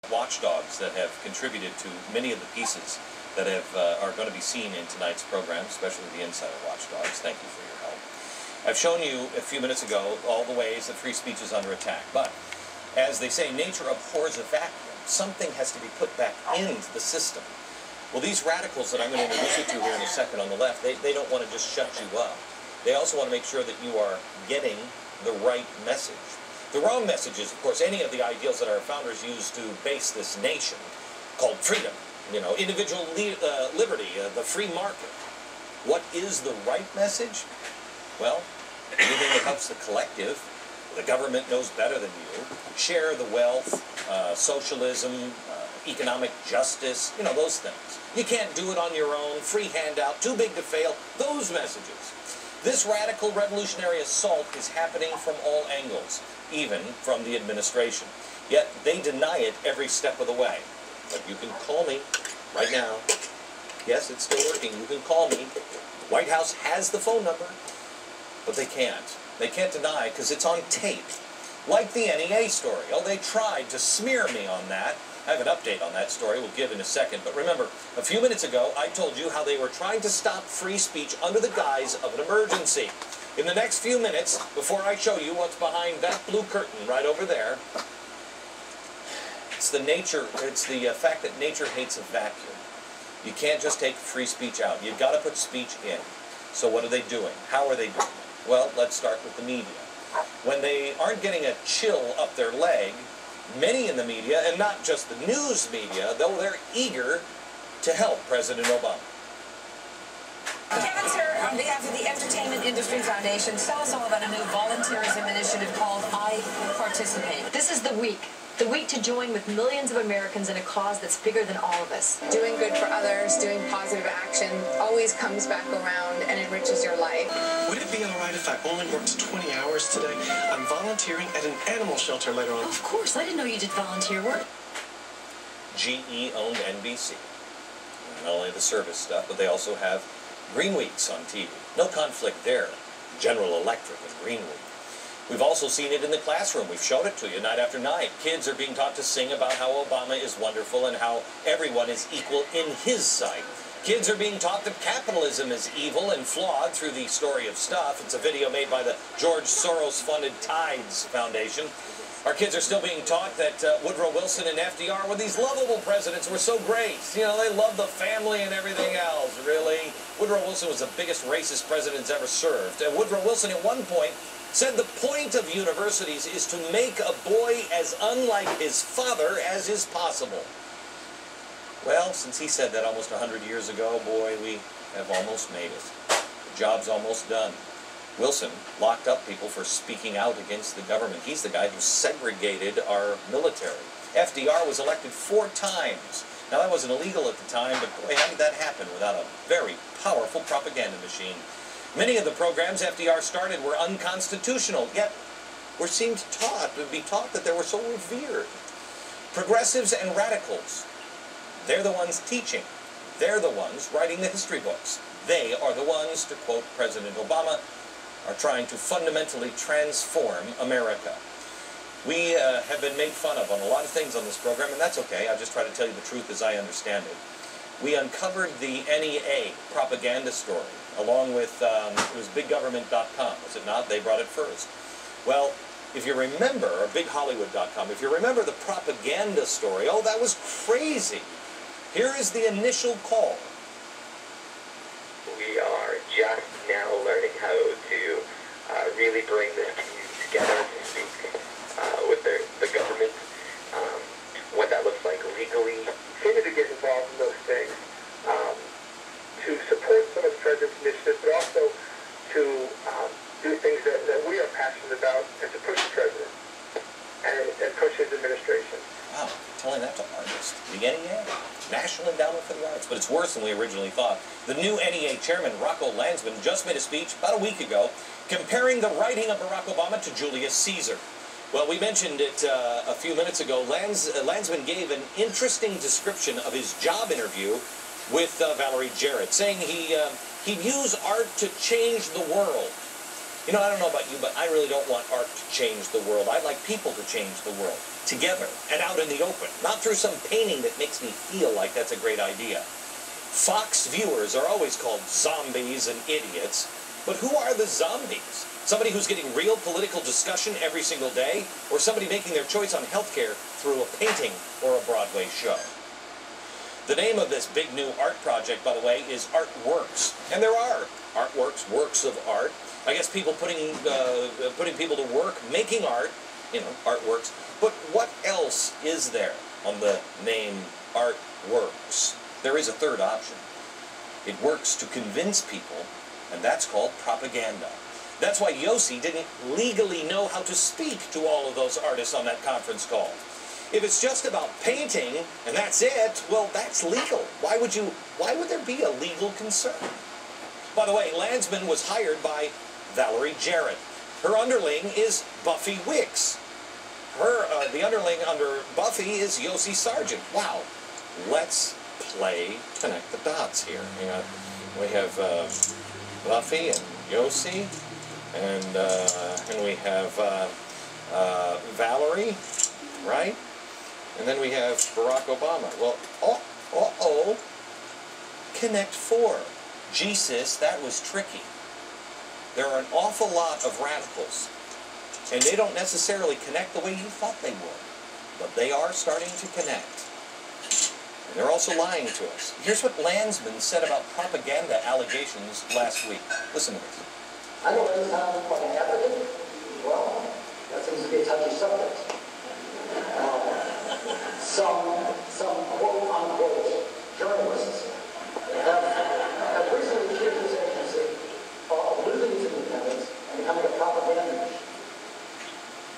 watchdogs that have contributed to many of the pieces that are going to be seen in tonight's program, especially the Insider Watchdogs. Thank you for your help. I've shown you a few minutes ago all the ways that free speech is under attack, but as they say, nature abhors a vacuum. Something has to be put back into the system. Well, these radicals that I'm going to introduce you to here in a second on the left, they don't want to just shut you up. They also want to make sure that you are getting the right message. The wrong message is, of course, any of the ideals that our founders used to base this nation, called freedom, you know, individual liberty, the free market. What is the right message? Well, anything that helps the collective, the government knows better than you, share the wealth, socialism, economic justice, you know, those things. You can't do it on your own, free handout, too big to fail, those messages. This radical revolutionary assault is happening from all angles, even from the administration. Yet they deny it every step of the way. But you can call me right now. Yes, it's still working. You can call me. The White House has the phone number, but they can't. They can't deny because it's on tape. Like the NEA story. Oh, they tried to smear me on that. I have an update on that story we'll give in a second. But remember, a few minutes ago, I told you how they were trying to stop free speech under the guise of an emergency. In the next few minutes, before I show you what's behind that blue curtain right over there, it's the fact that nature hates a vacuum. You can't just take free speech out. You've got to put speech in. So what are they doing? How are they doing it? Well, let's start with the media. When they aren't getting a chill up their leg, many in the media, and not just the news media, though they're eager to help President Obama. Cancer, on behalf of the Entertainment Industry Foundation, tell us all about a new volunteerism initiative called I Participate. This is the week to join with millions of Americans in a cause that's bigger than all of us. Doing good for others, doing positive action always comes back around and enriches your life. Would it be all right if I only worked 20 hours today? I'm volunteering at an animal shelter later on. Of course, I didn't know you did volunteer work. GE owned NBC. Not only the service stuff, but they also have Green Weeks on TV. No conflict there. General Electric and Green Week. We've also seen it in the classroom. We've shown it to you night after night. Kids are being taught to sing about how Obama is wonderful and how everyone is equal in his sight. Kids are being taught that capitalism is evil and flawed through the story of stuff. It's a video made by the George Soros-funded Tides Foundation. Our kids are still being taught that Woodrow Wilson and FDR were these lovable presidents who were so great. You know, they loved the family and everything else, really. Woodrow Wilson was the biggest racist president ever served. And Woodrow Wilson at one point said the point of universities is to make a boy as unlike his father as is possible. Well, since he said that almost 100 years ago, boy, we have almost made it. The job's almost done. Wilson locked up people for speaking out against the government. He's the guy who segregated our military. FDR was elected 4 times. Now, that wasn't illegal at the time, but boy, how did that happen without a very powerful propaganda machine? Many of the programs FDR started were unconstitutional, yet we're seen to be taught that they were so revered. Progressives and radicals, they're the ones teaching. They're the ones writing the history books. They are the ones, to quote President Obama, are trying to fundamentally transform America. We have been made fun of on a lot of things on this program, and that's okay. I'll just try to tell you the truth as I understand it. We uncovered the NEA propaganda story, along with, it was biggovernment.com, was it not? They brought it first. Well, if you remember, or bighollywood.com, if you remember the propaganda story, oh, that was crazy. Here is the initial call. We are just now learning how to really bring this community together to speak with the government, what that looks like legally. Continue to get involved in those things, to support some of the president's initiatives, but also to do things that we are passionate about and to push the president and push his administration. Wow, telling that to artists. The NEA, National Endowment for the Arts. But it's worse than we originally thought. The new NEA chairman, Rocco Landsman, just made a speech about a week ago comparing the writing of Barack Obama to Julius Caesar. Well, we mentioned it a few minutes ago. Landsman gave an interesting description of his job interview with Valerie Jarrett, saying he'd use art to change the world. You know, I don't know about you, but I really don't want art to change the world. I'd like people to change the world, together and out in the open, not through some painting that makes me feel like that's a great idea. Fox viewers are always called zombies and idiots, but who are the zombies? Somebody who's getting real political discussion every single day, or somebody making their choice on healthcare through a painting or a Broadway show? The name of this big new art project, by the way, is Artworks. And there are artworks, works of art. I guess people putting people to work, making art, you know, artworks. But what else is there on the name Artworks? There is a third option. It works to convince people, and that's called propaganda. That's why Yossi didn't legally know how to speak to all of those artists on that conference call. If it's just about painting, and that's it, well, that's legal. Why would there be a legal concern? By the way, Landsman was hired by Valerie Jarrett. Her underling is Buffy Wicks. The underling under Buffy is Yossi Sargent. Wow. Let's play Connect the Dots here. We have Buffy and Yossi, and we have Valerie, right? And then we have Barack Obama. Well, Connect 4. Jesus, that was tricky. There are an awful lot of radicals, and they don't necessarily connect the way you thought they would, but they are starting to connect. And they're also lying to us. Here's what Landsman said about propaganda allegations last week. Listen to this. I know it sounds like an advocate. Well, that seems to be a touchy subject. Some quote-unquote journalists have recently accused this agency of losing its independence and becoming a propaganda machine.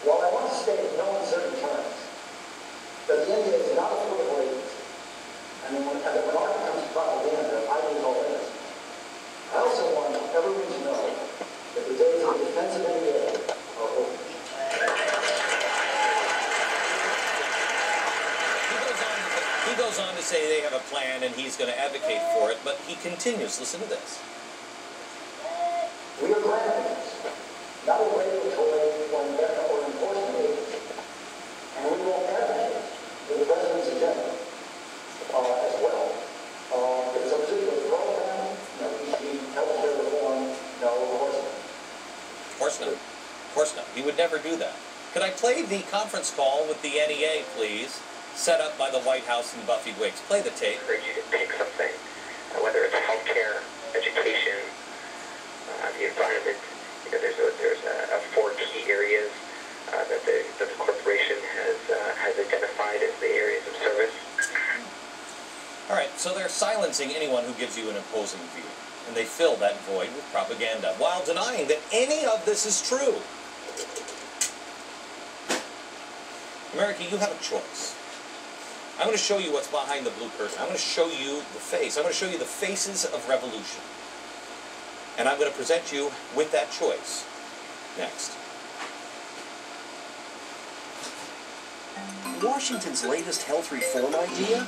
While I want to state in no uncertain terms that the NDA is not a political agency, and when art becomes propaganda, I lose all this. I also want everyone to know that the days of the defensive NDA are over. He goes on to say they have a plan and he's going to advocate for it, but he continues. Listen to this. We are grandparents, not a regulatory or enforcement agency, and we will advocate for the President's agenda as well. If it's a particular program, healthcare reform, no, of course not. Of course not. Of course not. He would never do that. Could I play the conference call with the NEA, please? Set up by the White House and Buffy Wicks. Play the tape. I urge you to pick something, whether it's healthcare, education, the environment. You know, there's four key areas that the corporation has identified as the areas of service. All right, so they're silencing anyone who gives you an opposing view, and they fill that void with propaganda while denying that any of this is true. America, you have a choice. I'm going to show you what's behind the blue curtain. I'm going to show you the face. I'm going to show you the faces of revolution. And I'm going to present you with that choice. Next. Washington's latest health reform idea?